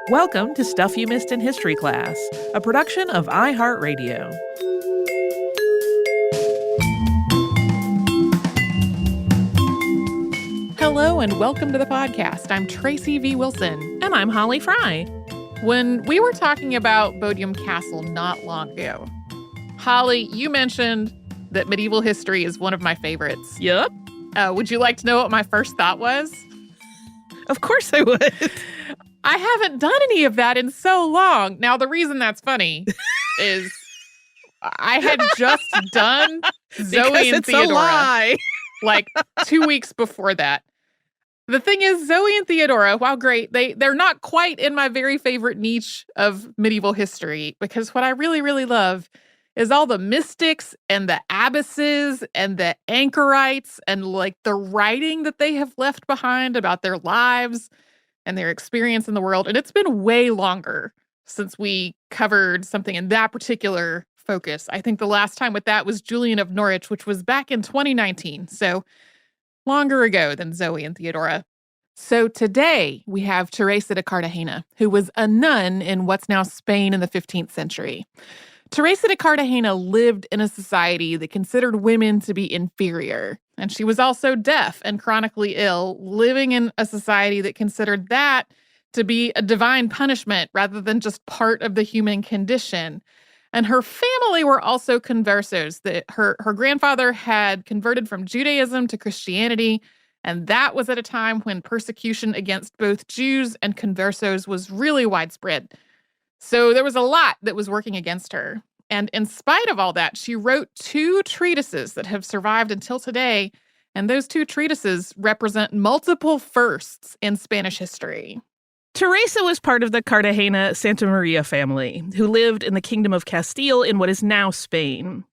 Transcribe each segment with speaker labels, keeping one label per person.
Speaker 1: Welcome to Stuff You Missed in History Class, a production of iHeartRadio.
Speaker 2: Hello and welcome to the podcast. I'm Tracy V. Wilson.
Speaker 1: And I'm Holly Fry.
Speaker 2: When we were talking about Bodiam Castle not long ago, Holly, you mentioned that medieval history is one of my favorites.
Speaker 1: Yup.
Speaker 2: Would you like to know what my first thought was?
Speaker 1: Of course I would.
Speaker 2: I haven't done any of that in so long. Now, the reason that's funny is I had just done Zoe and Theodora like 2 weeks before that. The thing is, Zoe and Theodora, while great, they're not quite in my very favorite niche of medieval history, because what I really, really love is all the mystics and the abbesses and the anchorites and like the writing that they have left behind about their lives and their experience in the world. And it's been way longer since we covered something in that particular focus. I think the last time with that was Julian of Norwich, which was back in 2019. So longer ago than Zoe and Theodora. So today we have Teresa de Cartagena, who was a nun in what's now Spain in the 15th century. Teresa de Cartagena lived in a society that considered women to be inferior. And she was also deaf and chronically ill, living in a society that considered that to be a divine punishment rather than just part of the human condition. And her family were also conversos. Her grandfather had converted from Judaism to Christianity, and that was at a time when persecution against both Jews and conversos was really widespread. So there was a lot that was working against her. And in spite of all that, she wrote 2 treatises that have survived until today. And those 2 treatises represent multiple firsts in Spanish history.
Speaker 1: Teresa was part of the Cartagena Santa Maria family, who lived in the Kingdom of Castile in what is now Spain.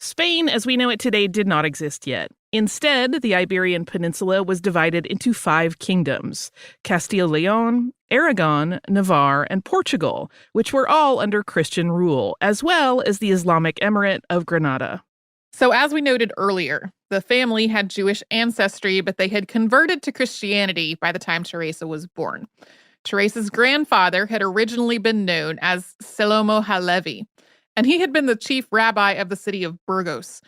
Speaker 1: Spain, as we know it today, did not exist yet. Instead, the Iberian Peninsula was divided into 5 kingdoms: Castile-Leon, Aragon, Navarre, and Portugal, which were all under Christian rule, as well as the Islamic Emirate of Granada.
Speaker 2: So as we noted earlier, the family had Jewish ancestry, but they had converted to Christianity by the time Teresa was born. Teresa's grandfather had originally been known as Selomo Halevi, and he had been the chief rabbi of the city of Burgos.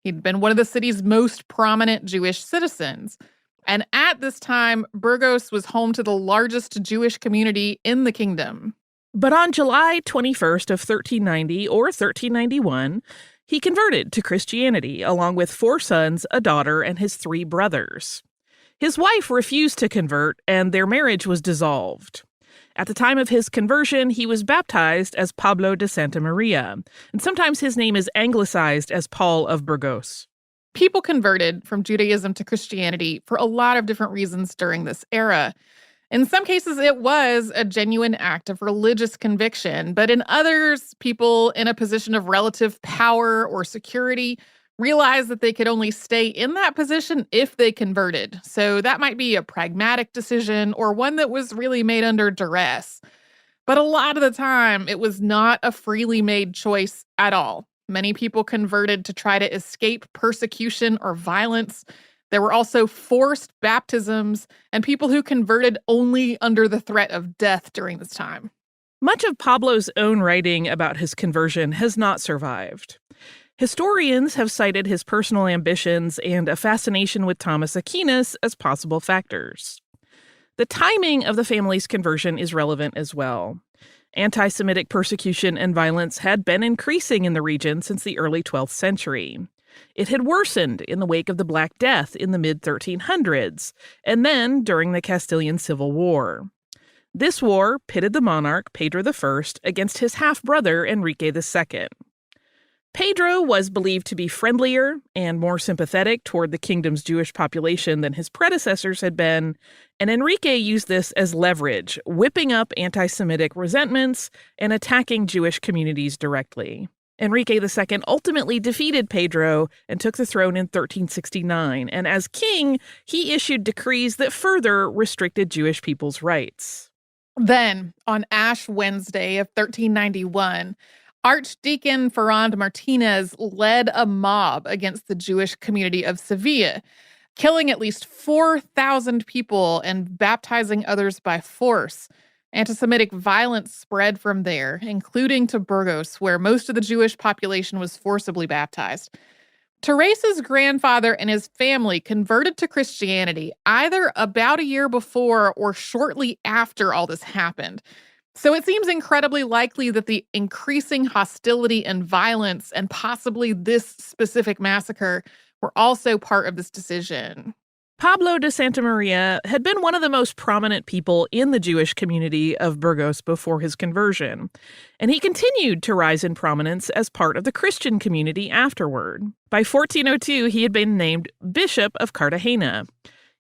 Speaker 2: He'd been one of the city's most prominent Jewish citizens. And at this time, Burgos was home to the largest Jewish community in the kingdom.
Speaker 1: But on July 21st of 1390 or 1391, he converted to Christianity along with 4 sons, a daughter, and his 3 brothers. His wife refused to convert, and their marriage was dissolved. At the time of his conversion, he was baptized as Pablo de Santa Maria, and sometimes his name is anglicized as Paul of Burgos.
Speaker 2: People converted from Judaism to Christianity for a lot of different reasons during this era. In some cases, it was a genuine act of religious conviction, but in others, people in a position of relative power or security realized that they could only stay in that position if they converted. So that might be a pragmatic decision or one that was really made under duress. But a lot of the time, it was not a freely made choice at all. Many people converted to try to escape persecution or violence. There were also forced baptisms and people who converted only under the threat of death during this time.
Speaker 1: Much of Pablo's own writing about his conversion has not survived. Historians have cited his personal ambitions and a fascination with Thomas Aquinas as possible factors. The timing of the family's conversion is relevant as well. Anti-Semitic persecution and violence had been increasing in the region since the early 12th century. It had worsened in the wake of the Black Death in the mid-1300s, and then during the Castilian Civil War. This war pitted the monarch, Pedro I, against his half-brother, Enrique II. Pedro was believed to be friendlier and more sympathetic toward the kingdom's Jewish population than his predecessors had been, and Enrique used this as leverage, whipping up anti-Semitic resentments and attacking Jewish communities directly. Enrique II ultimately defeated Pedro and took the throne in 1369, and as king, he issued decrees that further restricted Jewish people's rights.
Speaker 2: Then, on Ash Wednesday of 1391, Archdeacon Ferrand Martinez led a mob against the Jewish community of Sevilla. killing at least 4,000 people and baptizing others by force. Anti-Semitic violence spread from there, including to Burgos, where most of the Jewish population was forcibly baptized. Teresa's grandfather and his family converted to Christianity either about a year before or shortly after all this happened. So it seems incredibly likely that the increasing hostility and violence and possibly this specific massacre were also part of this decision.
Speaker 1: Pablo de Santa Maria had been one of the most prominent people in the Jewish community of Burgos before his conversion, and he continued to rise in prominence as part of the Christian community afterward. By 1402, he had been named Bishop of Cartagena.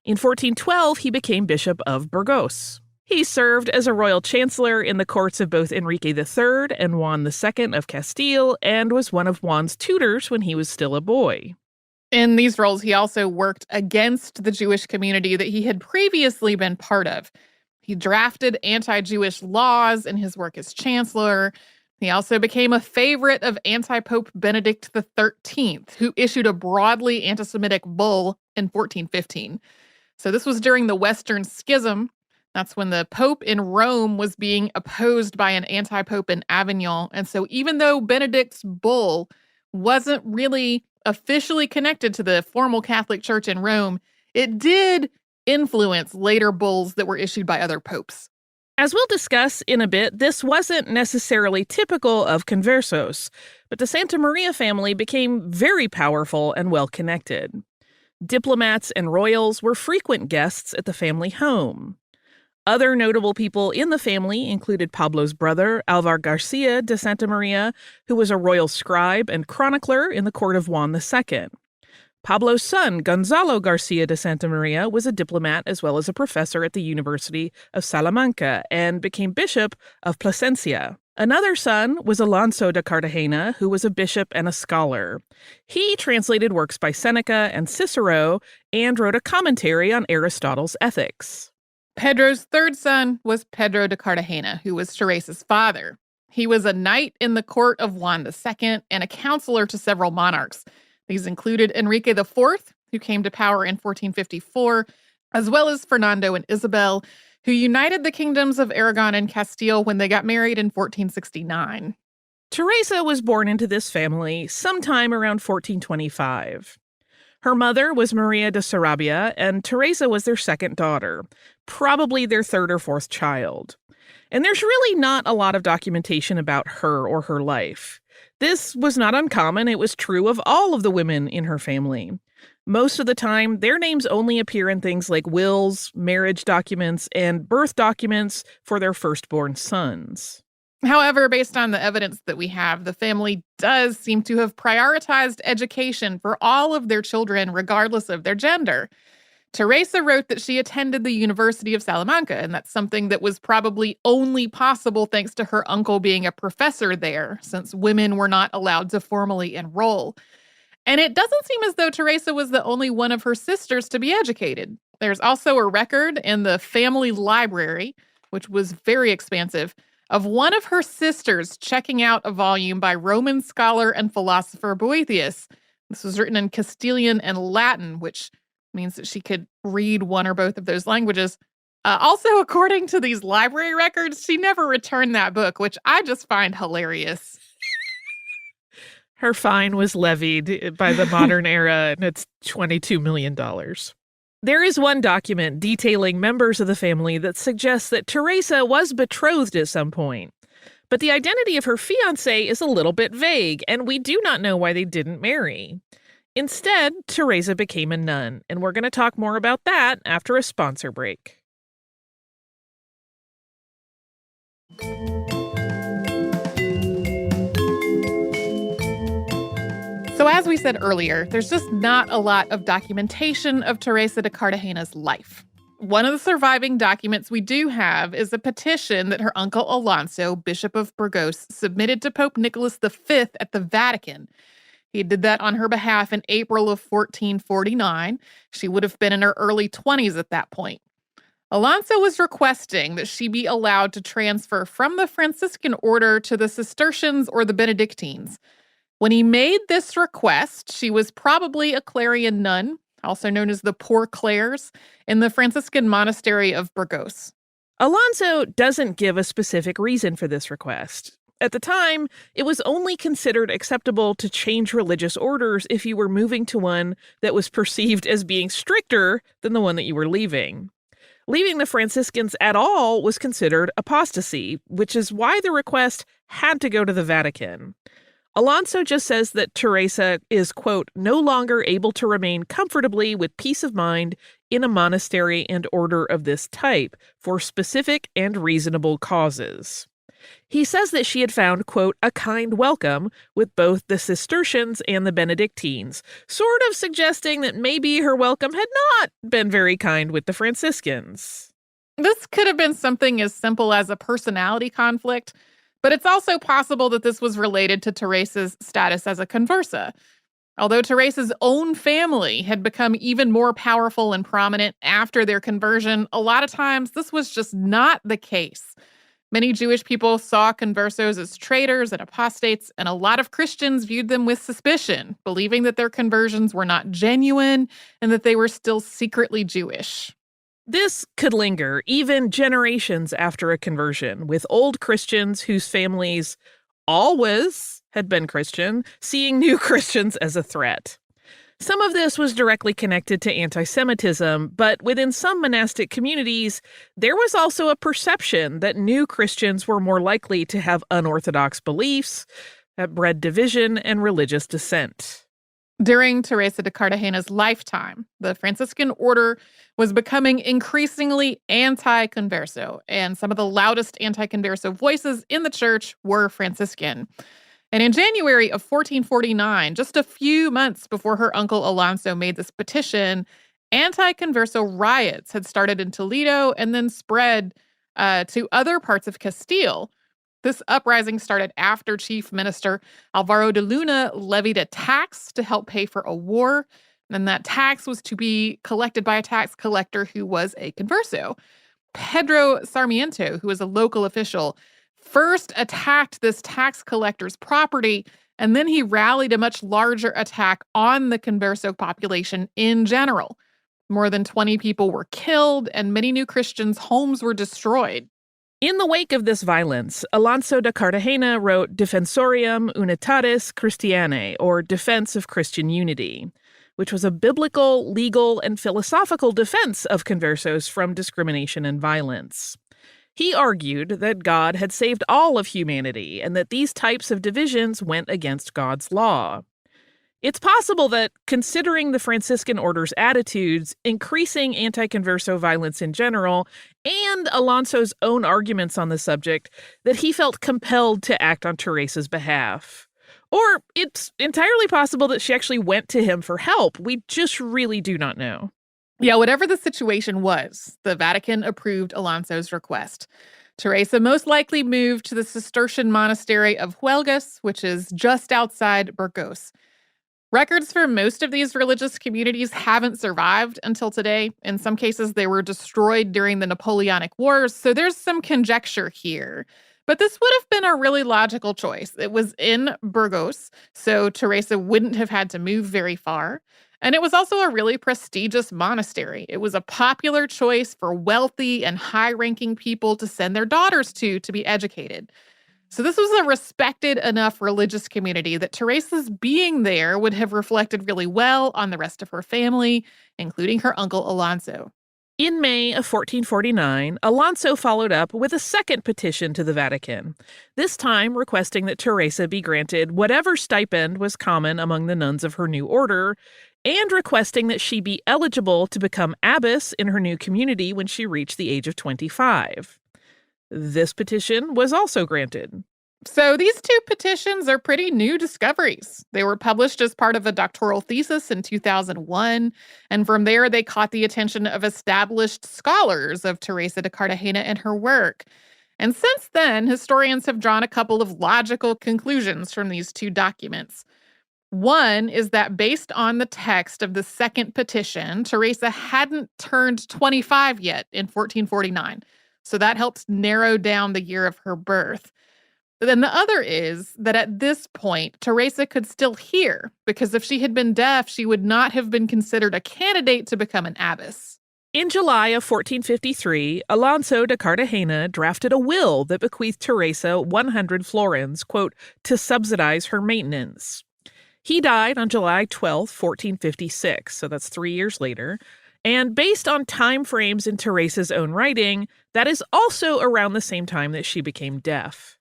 Speaker 1: In 1412, he became Bishop of Burgos. He served as a royal chancellor in the courts of both Enrique III and Juan II of Castile, and was one of Juan's tutors when he was still a boy.
Speaker 2: In these roles, he also worked against the Jewish community that he had previously been part of. He drafted anti-Jewish laws in his work as chancellor. He also became a favorite of anti-Pope Benedict XIII, who issued a broadly anti-Semitic bull in 1415. So this was during the Western Schism. That's when the Pope in Rome was being opposed by an anti-Pope in Avignon. And so even though Benedict's bull wasn't really officially connected to the formal Catholic Church in Rome, it did influence later bulls that were issued by other popes.
Speaker 1: As we'll discuss in a bit, this wasn't necessarily typical of conversos, but the Santa Maria family became very powerful and well-connected. Diplomats and royals were frequent guests at the family home. Other notable people in the family included Pablo's brother, Alvar Garcia de Santa Maria, who was a royal scribe and chronicler in the court of Juan II. Pablo's son, Gonzalo Garcia de Santa Maria, was a diplomat as well as a professor at the University of Salamanca and became bishop of Plasencia. Another son was Alonso de Cartagena, who was a bishop and a scholar. He translated works by Seneca and Cicero and wrote a commentary on Aristotle's Ethics.
Speaker 2: Pedro's third son was Pedro de Cartagena, who was Teresa's father. He was a knight in the court of Juan II and a counselor to several monarchs. These included Enrique IV, who came to power in 1454, as well as Fernando and Isabel, who united the kingdoms of Aragon and Castile when they got married in 1469.
Speaker 1: Teresa was born into this family sometime around 1425. Her mother was Maria de Sarabia, and Teresa was their second daughter, probably their third or fourth child. And there's really not a lot of documentation about her or her life. This was not uncommon. It was true of all of the women in her family. Most of the time, their names only appear in things like wills, marriage documents, and birth documents for their firstborn sons.
Speaker 2: However, based on the evidence that we have, the family does seem to have prioritized education for all of their children, regardless of their gender. Teresa wrote that she attended the University of Salamanca, and that's something that was probably only possible thanks to her uncle being a professor there, since women were not allowed to formally enroll. And it doesn't seem as though Teresa was the only one of her sisters to be educated. There's also a record in the family library, which was very expansive, of one of her sisters checking out a volume by Roman scholar and philosopher Boethius. This was written in Castilian and Latin, which means that she could read one or both of those languages. Also, according to these library records, she never returned that book, which I just find hilarious.
Speaker 1: Her fine was levied by the modern era, and it's $22 million. There is one document detailing members of the family that suggests that Teresa was betrothed at some point. But the identity of her fiancé is a little bit vague, and we do not know why they didn't marry. Instead, Teresa became a nun, and we're going to talk more about that after a sponsor break.
Speaker 2: So as we said earlier, there's just not a lot of documentation of Teresa de Cartagena's life. One of the surviving documents we do have is a petition that her uncle Alonso, Bishop of Burgos, submitted to Pope Nicholas V at the Vatican. He did that on her behalf in April of 1449. She would have been in her early 20s at that point. Alonso was requesting that she be allowed to transfer from the Franciscan order to the Cistercians or the Benedictines. When he made this request, she was probably a Clarian nun also known as the Poor Clares, in the Franciscan monastery of Burgos.
Speaker 1: Alonso doesn't give a specific reason for this request. At the time, it was only considered acceptable to change religious orders if you were moving to one that was perceived as being stricter than the one that you were leaving. Leaving the Franciscans at all was considered apostasy, which is why the request had to go to the Vatican. Alonso just says that Teresa is, quote, no longer able to remain comfortably with peace of mind in a monastery and order of this type for specific and reasonable causes. He says that she had found, quote, a kind welcome with both the Cistercians and the Benedictines, sort of suggesting that maybe her welcome had not been very kind with the Franciscans.
Speaker 2: This could have been something as simple as a personality conflict, but it's also possible that this was related to Teresa's status as a conversa. Although Teresa's own family had become even more powerful and prominent after their conversion, a lot of times this was just not the case. Many Jewish people saw conversos as traitors and apostates, and a lot of Christians viewed them with suspicion, believing that their conversions were not genuine and that they were still secretly Jewish.
Speaker 1: This could linger even generations after a conversion, with old Christians whose families always had been Christian, seeing new Christians as a threat. Some of this was directly connected to anti-Semitism, but within some monastic communities, there was also a perception that new Christians were more likely to have unorthodox beliefs that bred division and religious dissent.
Speaker 2: During Teresa de Cartagena's lifetime, the Franciscan order was becoming increasingly anti-converso, and some of the loudest anti-converso voices in the church were Franciscan. And in January of 1449, just a few months before her uncle Alonso made this petition, anti-converso riots had started in Toledo and then spread to other parts of Castile. This uprising started after Chief Minister Alvaro de Luna levied a tax to help pay for a war, and that tax was to be collected by a tax collector who was a converso. Pedro Sarmiento, who was a local official, first attacked this tax collector's property, and then he rallied a much larger attack on the converso population in general. More than 20 people were killed, and many new Christians' homes were destroyed.
Speaker 1: In the wake of this violence, Alonso de Cartagena wrote Defensorium Unitatis Christianae, or Defense of Christian Unity, which was a biblical, legal, and philosophical defense of conversos from discrimination and violence. He argued that God had saved all of humanity and that these types of divisions went against God's law. It's possible that, considering the Franciscan order's attitudes, increasing anti-converso violence in general, and Alonso's own arguments on the subject, that he felt compelled to act on Teresa's behalf. Or it's entirely possible that she actually went to him for help. We just really do not know.
Speaker 2: Yeah, whatever the situation was, the Vatican approved Alonso's request. Teresa most likely moved to the Cistercian monastery of Huelgas, which is just outside Burgos. Records for most of these religious communities haven't survived until today. In some cases, they were destroyed during the Napoleonic Wars, so there's some conjecture here. But this would have been a really logical choice. It was in Burgos, so Teresa wouldn't have had to move very far. And it was also a really prestigious monastery. It was a popular choice for wealthy and high-ranking people to send their daughters to be educated. So this was a respected enough religious community that Teresa's being there would have reflected really well on the rest of her family, including her uncle Alonso.
Speaker 1: In May of 1449, Alonso followed up with a second petition to the Vatican, this time requesting that Teresa be granted whatever stipend was common among the nuns of her new order, and requesting that she be eligible to become abbess in her new community when she reached the age of 25. This petition was also granted.
Speaker 2: So these two petitions are pretty new discoveries. They were published as part of a doctoral thesis in 2001, and from there they caught the attention of established scholars of Teresa de Cartagena and her work. And since then, historians have drawn a couple of logical conclusions from these two documents. One is that based on the text of the second petition, Teresa hadn't turned 25 yet in 1449, so that helps narrow down the year of her birth. Then the other is that at this point, Teresa could still hear, because if she had been deaf, she would not have been considered a candidate to become an abbess.
Speaker 1: In July of 1453, Alonso de Cartagena drafted a will that bequeathed Teresa 100 florins, quote, to subsidize her maintenance. He died on July 12, 1456, so that's 3 years later. And based on time frames in Teresa's own writing, that is also around the same time that she became deaf.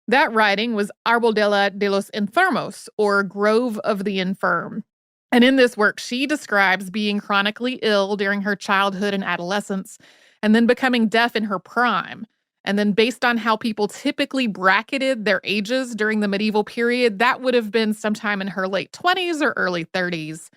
Speaker 2: That writing was Arboledilla de los Enfermos, or Grove of the Infirm. And in this work, she describes being chronically ill during her childhood and adolescence, and then becoming deaf in her prime. And then based on how people typically bracketed their ages during the medieval period, that would have been sometime in her late 20s or early 30s.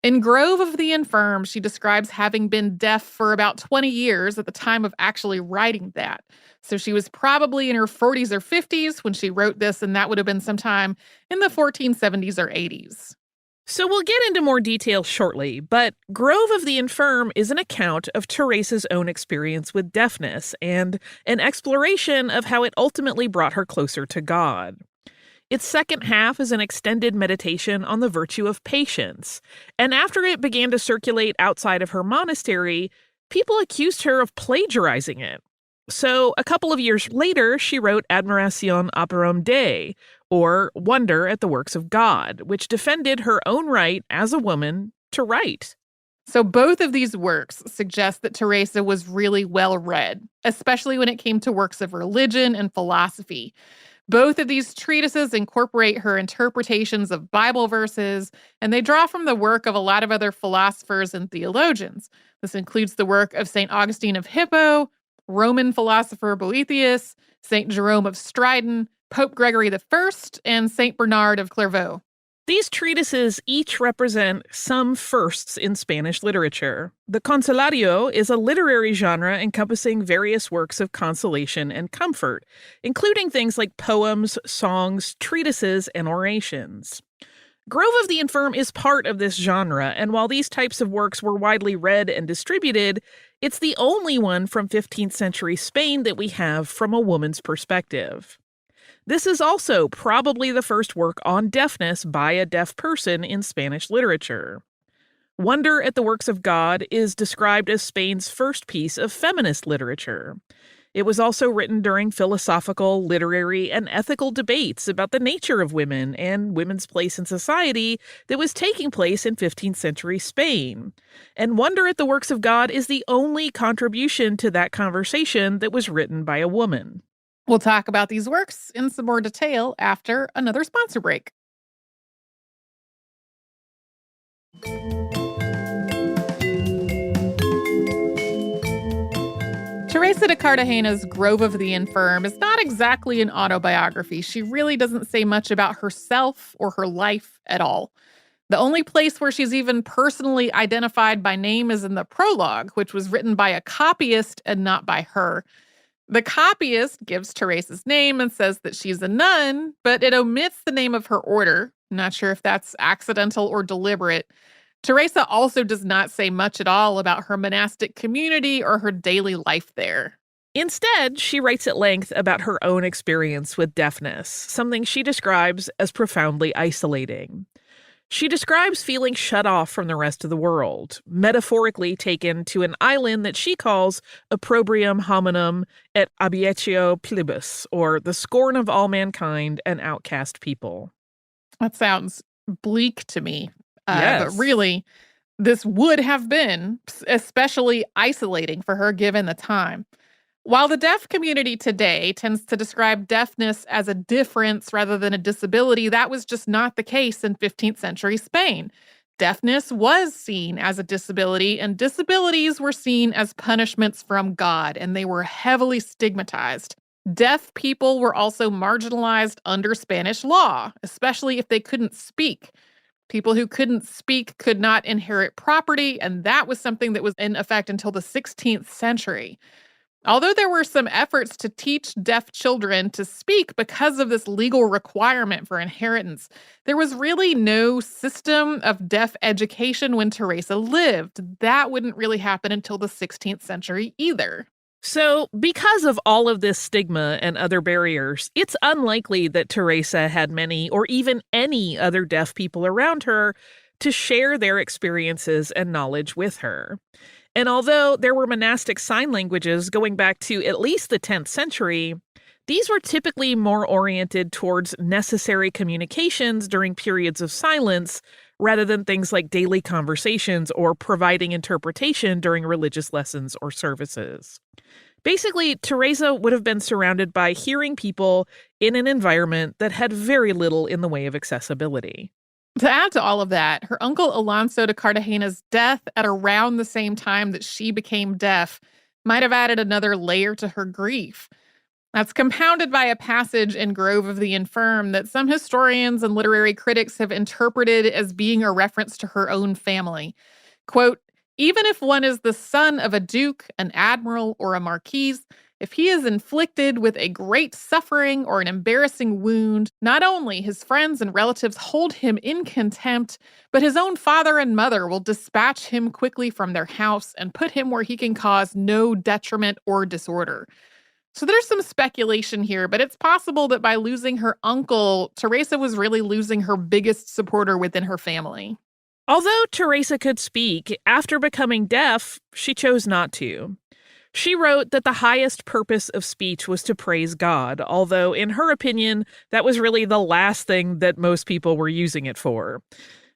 Speaker 2: In Grove of the Infirm, she describes having been deaf for about 20 years at the time of actually writing that. So she was probably in her 40s or 50s when she wrote this, and that would have been sometime in the 1470s or 80s.
Speaker 1: So we'll get into more detail shortly, but Grove of the Infirm is an account of Teresa's own experience with deafness and an exploration of how it ultimately brought her closer to God. Its second half is an extended meditation on the virtue of patience, and after it began to circulate outside of her monastery, people accused her of plagiarizing it. So a couple of years later, she wrote Admiración Operum Dei, or Wonder at the Works of God, which defended her own right as a woman to write.
Speaker 2: So both of these works suggest that Teresa was really well read, especially when it came to works of religion and philosophy. Both of these treatises incorporate her interpretations of Bible verses, and they draw from the work of a lot of other philosophers and theologians. This includes the work of St. Augustine of Hippo, Roman philosopher Boethius, St. Jerome of Stridon, Pope Gregory I, and St. Bernard of Clairvaux.
Speaker 1: These treatises each represent some firsts in Spanish literature. The consolario is a literary genre encompassing various works of consolation and comfort, including things like poems, songs, treatises, and orations. Grove of the Infirm is part of this genre, and while these types of works were widely read and distributed, it's the only one from 15th century Spain that we have from a woman's perspective. This is also probably the first work on deafness by a deaf person in Spanish literature. Wonder at the Works of God is described as Spain's first piece of feminist literature. It was also written during philosophical, literary, and ethical debates about the nature of women and women's place in society that was taking place in 15th century Spain. And Wonder at the Works of God is the only contribution to that conversation that was written by a woman.
Speaker 2: We'll talk about these works in some more detail after another sponsor break. Teresa de Cartagena's Grove of the Infirm is not exactly an autobiography. She really doesn't say much about herself or her life at all. The only place where she's even personally identified by name is in the prologue, which was written by a copyist and not by her. The copyist gives Teresa's name and says that she's a nun, but it omits the name of her order. I'm not sure if that's accidental or deliberate. Teresa also does not say much at all about her monastic community or her daily life there.
Speaker 1: Instead, she writes at length about her own experience with deafness, something she describes as profoundly isolating. She describes feeling shut off from the rest of the world, metaphorically taken to an island that she calls opprobrium hominum et abietio plebis, or the scorn of all mankind and outcast people.
Speaker 2: That sounds bleak to me.
Speaker 1: Yes.
Speaker 2: But really, this would have been especially isolating for her given the time. While the deaf community today tends to describe deafness as a difference rather than a disability, that was just not the case in 15th century Spain. Deafness was seen as a disability, and disabilities were seen as punishments from God, and they were heavily stigmatized. Deaf people were also marginalized under Spanish law, especially if they couldn't speak. People who couldn't speak could not inherit property, and that was something that was in effect until the 16th century. Although there were some efforts to teach deaf children to speak because of this legal requirement for inheritance, there was really no system of deaf education when Teresa lived. That wouldn't really happen until the 16th century either.
Speaker 1: So, because of all of this stigma and other barriers, it's unlikely that Teresa had many or even any other deaf people around her to share their experiences and knowledge with her. And although there were monastic sign languages going back to at least the 10th century, these were typically more oriented towards necessary communications during periods of silence rather than things like daily conversations or providing interpretation during religious lessons or services. Basically, Teresa would have been surrounded by hearing people in an environment that had very little in the way of accessibility.
Speaker 2: To add to all of that, her uncle Alonso de Cartagena's death at around the same time that she became deaf might have added another layer to her grief. That's compounded by a passage in Grove of the Infirm that some historians and literary critics have interpreted as being a reference to her own family. Quote, "Even if one is the son of a duke, an admiral, or a marquis, if he is inflicted with a great suffering or an embarrassing wound, not only his friends and relatives hold him in contempt, but his own father and mother will dispatch him quickly from their house and put him where he can cause no detriment or disorder." So there's some speculation here, but it's possible that by losing her uncle, Teresa was really losing her biggest supporter within her family.
Speaker 1: Although Teresa could speak, after becoming deaf, she chose not to. She wrote that the highest purpose of speech was to praise God, although in her opinion, that was really the last thing that most people were using it for.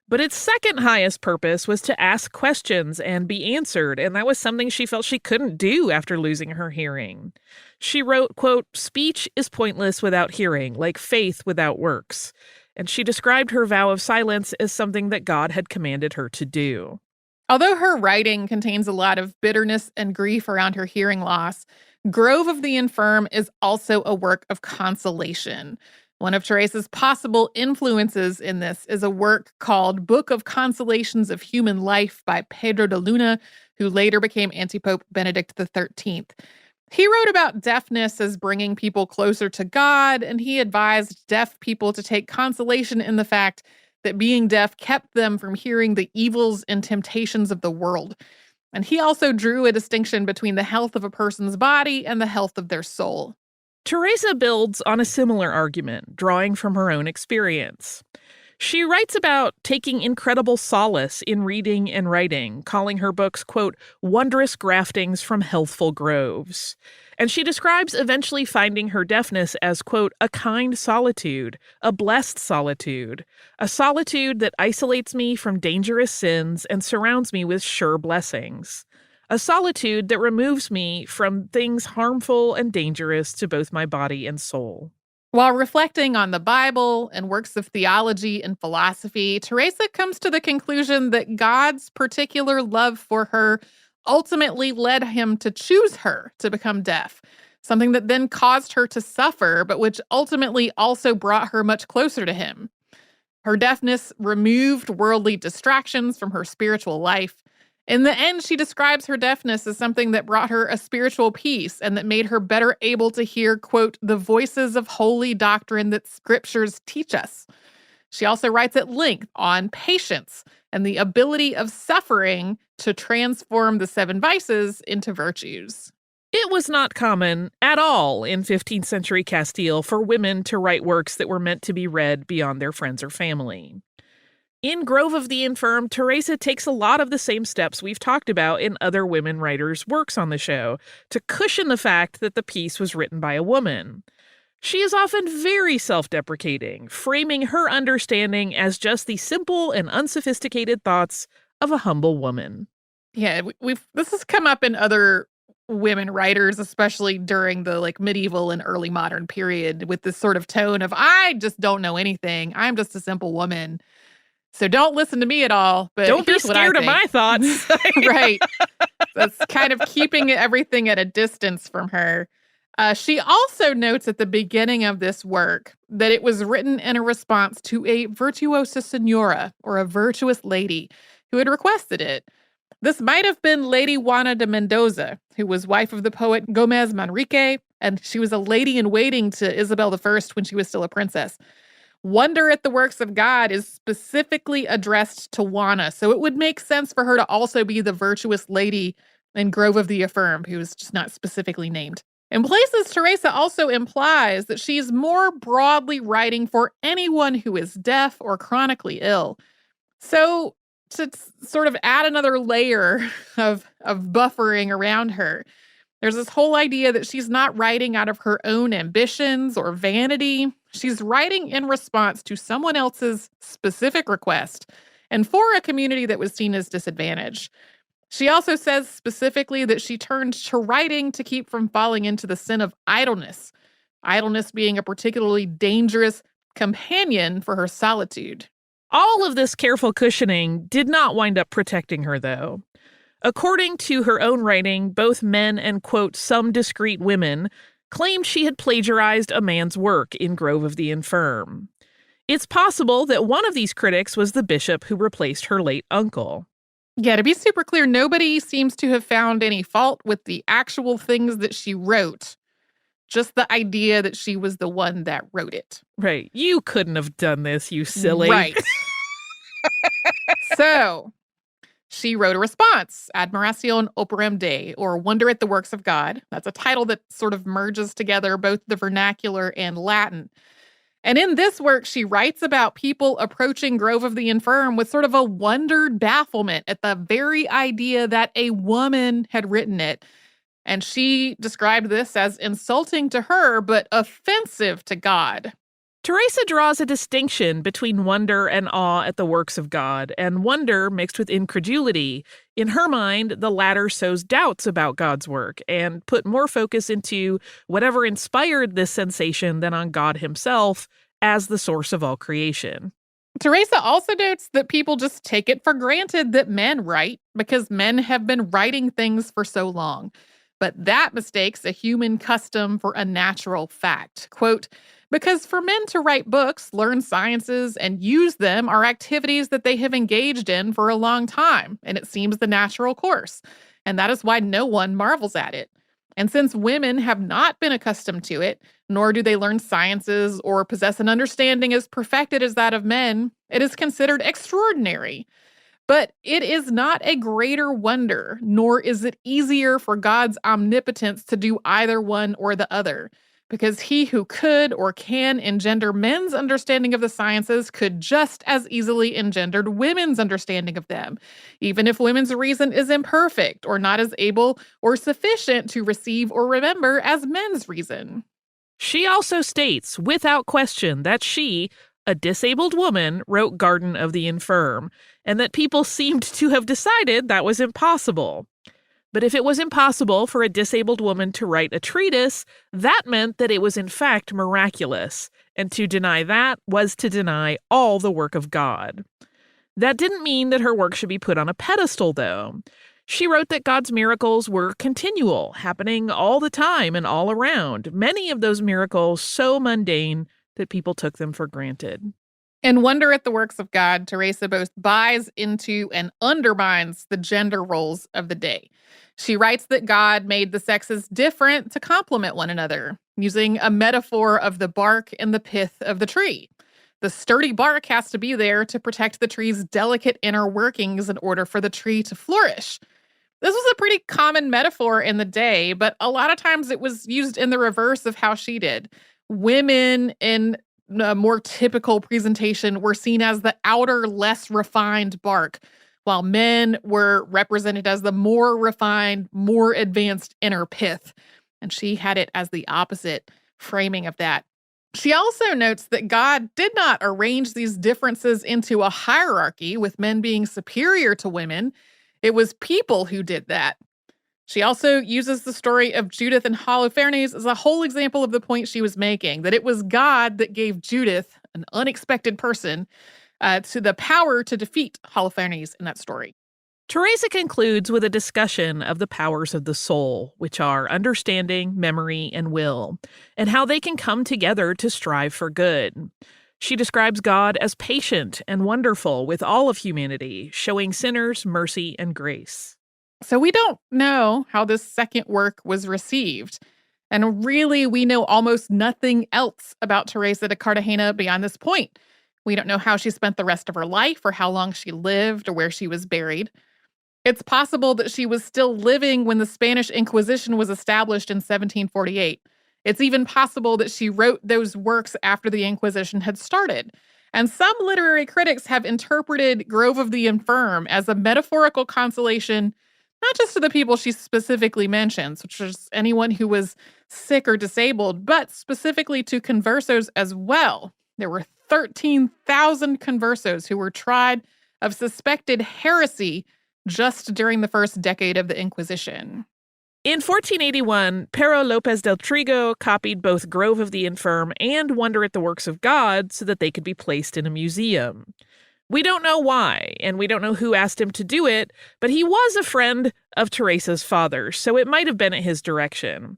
Speaker 1: But its second highest purpose was to ask questions and be answered, and that was something she felt she couldn't do after losing her hearing. She wrote, quote, "Speech is pointless without hearing, like faith without works." And she described her vow of silence as something that God had commanded her to do.
Speaker 2: Although her writing contains a lot of bitterness and grief around her hearing loss, Grove of the Infirm is also a work of consolation. One of Teresa's possible influences in this is a work called Book of Consolations of Human Life by Pedro de Luna, who later became Antipope Benedict XIII. He wrote about deafness as bringing people closer to God, and he advised deaf people to take consolation in the fact that being deaf kept them from hearing the evils and temptations of the world. And he also drew a distinction between the health of a person's body and the health of their soul.
Speaker 1: Teresa builds on a similar argument, drawing from her own experience. She writes about taking incredible solace in reading and writing, calling her books, quote, "wondrous graftings from healthful groves." And she describes eventually finding her deafness as, quote, "a kind solitude, a blessed solitude, a solitude that isolates me from dangerous sins and surrounds me with sure blessings. A solitude that removes me from things harmful and dangerous to both my body and soul."
Speaker 2: While reflecting on the Bible and works of theology and philosophy, Teresa comes to the conclusion that God's particular love for her ultimately led him to choose her to become deaf, something that then caused her to suffer, but which ultimately also brought her much closer to him. Her deafness removed worldly distractions from her spiritual life. In the end, she describes her deafness as something that brought her a spiritual peace and that made her better able to hear, quote, "the voices of holy doctrine that scriptures teach us." She also writes at length on patience and the ability of suffering to transform the 7 vices into virtues.
Speaker 1: It was not common at all in 15th century Castile for women to write works that were meant to be read beyond their friends or family. In Grove of the Infirm, Teresa takes a lot of the same steps we've talked about in other women writers' works on the show to cushion the fact that the piece was written by a woman. She is often very self-deprecating, framing her understanding as just the simple and unsophisticated thoughts of a humble woman.
Speaker 2: Yeah, this has come up in other women writers, especially during the medieval and early modern period, with this sort of tone of, I just don't know anything. I'm just a simple woman. So don't listen to me at all. But
Speaker 1: don't be scared of my thoughts.
Speaker 2: Right. That's kind of keeping everything at a distance from her. She also notes at the beginning of this work that it was written in a response to a virtuosa senora, or a virtuous lady, who had requested it. This might have been Lady Juana de Mendoza, who was wife of the poet Gomez Manrique, and she was a lady-in-waiting to Isabel I when she was still a princess. Wonder at the works of God is specifically addressed to Juana, so it would make sense for her to also be the virtuous lady and Grove of the Affirmed, who is just not specifically named. In places, Teresa also implies that she's more broadly writing for anyone who is deaf or chronically ill. So to sort of add another layer of buffering around her, there's this whole idea that she's not writing out of her own ambitions or vanity. She's writing in response to someone else's specific request and for a community that was seen as disadvantaged. She also says specifically that she turned to writing to keep from falling into the sin of idleness being a particularly dangerous companion for her solitude.
Speaker 1: All of this careful cushioning did not wind up protecting her, though. According to her own writing, both men and, quote, some discreet women claimed she had plagiarized a man's work in Grove of the Infirm. It's possible that one of these critics was the bishop who replaced her late uncle.
Speaker 2: Yeah, to be super clear, nobody seems to have found any fault with the actual things that she wrote. Just the idea that she was the one that wrote it.
Speaker 1: Right. You couldn't have done this, you silly.
Speaker 2: Right. So, she wrote a response, Admiration Operem Dei, or Wonder at the Works of God. That's a title that sort of merges together both the vernacular and Latin. And in this work, she writes about people approaching Grove of the Infirm with sort of a wondered bafflement at the very idea that a woman had written it. And she described this as insulting to her, but offensive to God.
Speaker 1: Teresa draws a distinction between wonder and awe at the works of God, and wonder mixed with incredulity. In her mind, the latter sows doubts about God's work and put more focus into whatever inspired this sensation than on God himself as the source of all creation.
Speaker 2: Teresa also notes that people just take it for granted that men write because men have been writing things for so long. But that mistakes a human custom for a natural fact. Quote, because for men to write books, learn sciences, and use them are activities that they have engaged in for a long time, and it seems the natural course. And that is why no one marvels at it. And since women have not been accustomed to it, nor do they learn sciences or possess an understanding as perfected as that of men, it is considered extraordinary. But it is not a greater wonder, nor is it easier for God's omnipotence to do either one or the other. Because he who could or can engender men's understanding of the sciences could just as easily engendered women's understanding of them, even if women's reason is imperfect or not as able or sufficient to receive or remember as men's reason.
Speaker 1: She also states, without question, that she, a disabled woman, wrote Garden of the Infirm, and that people seemed to have decided that was impossible. But if it was impossible for a disabled woman to write a treatise, that meant that it was in fact miraculous, and to deny that was to deny all the work of God. That didn't mean that her work should be put on a pedestal, though. She wrote that God's miracles were continual, happening all the time and all around, many of those miracles so mundane that people took them for granted.
Speaker 2: In Wonder at the Works of God, Teresa both buys into and undermines the gender roles of the day. She writes that God made the sexes different to complement one another, using a metaphor of the bark and the pith of the tree. The sturdy bark has to be there to protect the tree's delicate inner workings in order for the tree to flourish. This was a pretty common metaphor in the day, but a lot of times it was used in the reverse of how she did. Women in a more typical presentation were seen as the outer, less refined bark, while men were represented as the more refined, more advanced inner pith. And she had it as the opposite framing of that. She also notes that God did not arrange these differences into a hierarchy with men being superior to women. It was people who did that. She also uses the story of Judith and Holofernes as a whole example of the point she was making, that it was God that gave Judith, an unexpected person, to the power to defeat Holofernes in that story.
Speaker 1: Teresa concludes with a discussion of the powers of the soul, which are understanding, memory, and will, and how they can come together to strive for good. She describes God as patient and wonderful with all of humanity, showing sinners mercy and grace.
Speaker 2: So we don't know how this second work was received. And really, we know almost nothing else about Teresa de Cartagena beyond this point. We don't know how she spent the rest of her life or how long she lived or where she was buried. It's possible that she was still living when the Spanish Inquisition was established in 1748. It's even possible that she wrote those works after the Inquisition had started. And some literary critics have interpreted Grove of the Infirm as a metaphorical consolation, not just to the people she specifically mentions, which is anyone who was sick or disabled, but specifically to conversos as well. There were 13,000 conversos who were tried of suspected heresy just during the first decade of the Inquisition.
Speaker 1: In 1481, Pero López del Trigo copied both Grove of the Infirm and Wonder at the Works of God so that they could be placed in a museum. We don't know why, and we don't know who asked him to do it, but he was a friend of Teresa's father, so it might have been at his direction.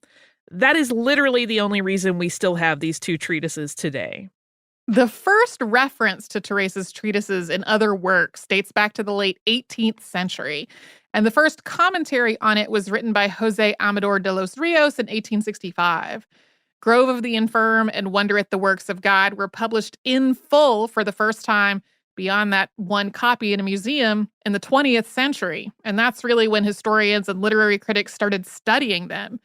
Speaker 1: That is literally the only reason we still have these two treatises today.
Speaker 2: The first reference to Teresa's treatises in other works dates back to the late 18th century, and the first commentary on it was written by José Amador de los Rios in 1865. Grove of the Infirm and Wonder at the Works of God were published in full for the first time beyond that one copy in a museum in the 20th century, and that's really when historians and literary critics started studying them.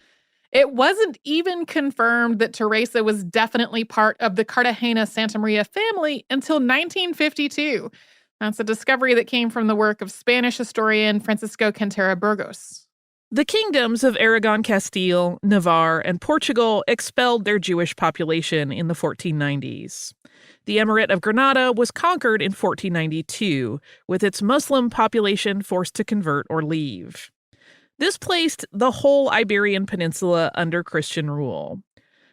Speaker 2: It wasn't even confirmed that Teresa was definitely part of the Cartagena Santa Maria family until 1952. That's a discovery that came from the work of Spanish historian Francisco Quintero Burgos.
Speaker 1: The kingdoms of Aragon, Castile, Navarre, and Portugal expelled their Jewish population in the 1490s. The Emirate of Granada was conquered in 1492, with its Muslim population forced to convert or leave. This placed the whole Iberian Peninsula under Christian rule.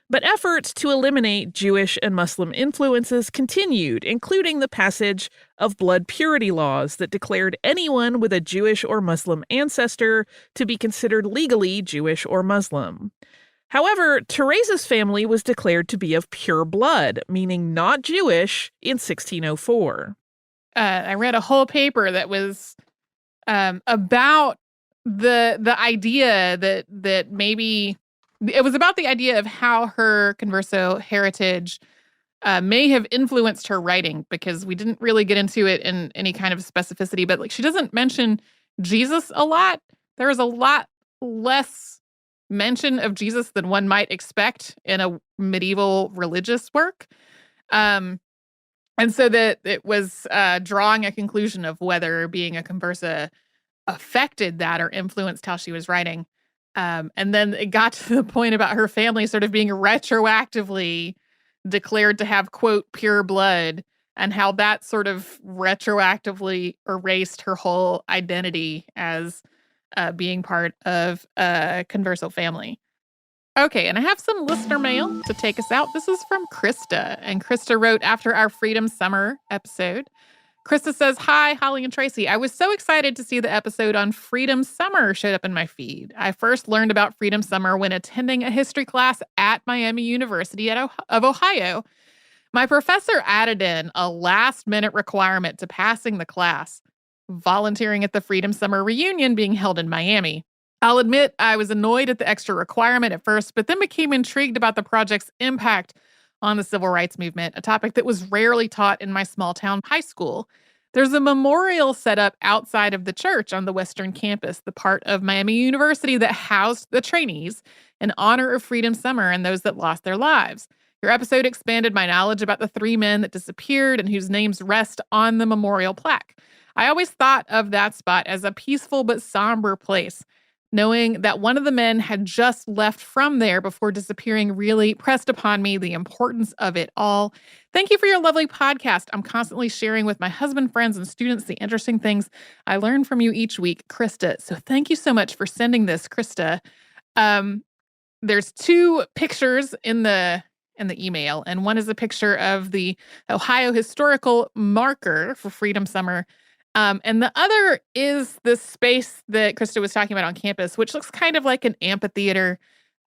Speaker 1: But efforts to eliminate Jewish and Muslim influences continued, including the passage of blood purity laws that declared anyone with a Jewish or Muslim ancestor to be considered legally Jewish or Muslim. However, Teresa's family was declared to be of pure blood, meaning not Jewish, in 1604.
Speaker 2: I read a whole paper that was about the idea that maybe it was about the idea of how her Converso heritage may have influenced her writing, because we didn't really get into it in any kind of specificity, but like she doesn't mention Jesus a lot. There is a lot less mention of Jesus than one might expect in a medieval religious work. And so that it was drawing a conclusion of whether being a conversa affected that or influenced how she was writing. And then it got to the point about her family sort of being retroactively declared to have, quote, pure blood, and how that sort of retroactively erased her whole identity as being part of a Converso family. Okay, and I have some listener mail to take us out. This is from Krista, and Krista wrote after our Freedom Summer episode. Krista says, "Hi, Holly and Tracy. I was so excited to see the episode on Freedom Summer showed up in my feed. I first learned about Freedom Summer when attending a history class at Miami University of Ohio. My professor added in a last-minute requirement to passing the class, volunteering at the Freedom Summer reunion being held in Miami. I'll admit I was annoyed at the extra requirement at first, but then became intrigued about the project's impact on the civil rights movement, a topic that was rarely taught in my small town high school. There's a memorial set up outside of the church on the western campus, the part of Miami University that housed the trainees, in honor of Freedom Summer and those that lost their lives. Your episode expanded my knowledge about the 3 men that disappeared and whose names rest on the memorial plaque. I always thought of that spot as a peaceful but somber place. Knowing that one of the men had just left from there before disappearing really pressed upon me the importance of it all. Thank you for your lovely podcast. I'm constantly sharing with my husband, friends, and students the interesting things I learn from you each week, Krista. So thank you so much for sending this, Krista." There's 2 pictures in the email, and one is a picture of the Ohio historical marker for Freedom Summer. And the other is this space that Krista was talking about on campus, which looks kind of like an amphitheater.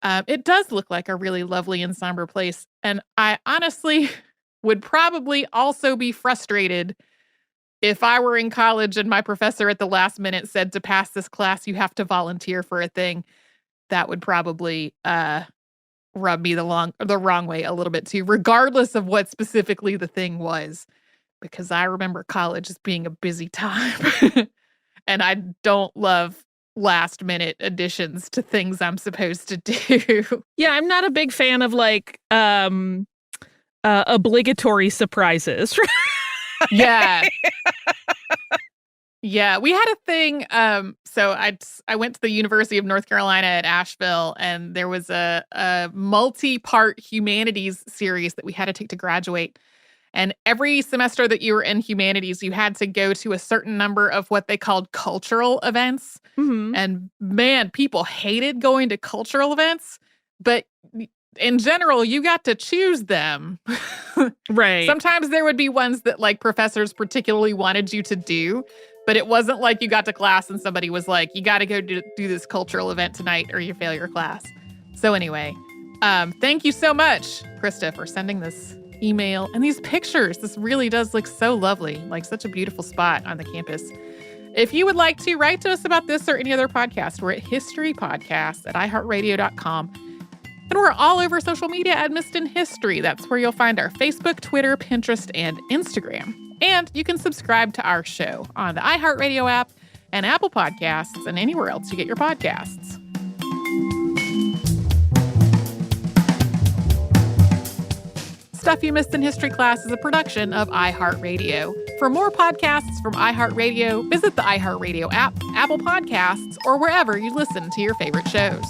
Speaker 2: It does look like a really lovely and somber place. And I honestly would probably also be frustrated if I were in college and my professor at the last minute said, to pass this class, you have to volunteer for a thing. That would probably rub me the wrong way a little bit too, regardless of what specifically the thing was. Because I remember college as being a busy time. and I don't love last minute additions to things I'm supposed to do.
Speaker 1: Yeah, I'm not a big fan of like obligatory surprises.
Speaker 2: Yeah. Yeah, we had a thing. So I went to the University of North Carolina at Asheville, and there was a multi-part humanities series that we had to take to graduate. And every semester that you were in humanities, you had to go to a certain number of what they called cultural events.
Speaker 1: Mm-hmm.
Speaker 2: And man, people hated going to cultural events, but in general, you got to choose them.
Speaker 1: Right.
Speaker 2: Sometimes there would be ones that like professors particularly wanted you to do, but it wasn't like you got to class and somebody was like, you got to go do this cultural event tonight or you fail your class. So anyway, thank you so much, Krista, for sending this email and these pictures. This really does look so lovely, like such a beautiful spot on the campus. If you would like to write to us about this or any other podcast, we're at historypodcast@iheartradio.com. And we're all over social media at Missed in History. That's where you'll find our Facebook, Twitter, Pinterest, and Instagram. And you can subscribe to our show on the iHeartRadio app and Apple Podcasts and anywhere else you get your podcasts. Stuff You Missed in History Class is a production of iHeartRadio. For more podcasts from iHeartRadio, visit the iHeartRadio app, Apple Podcasts, or wherever you listen to your favorite shows.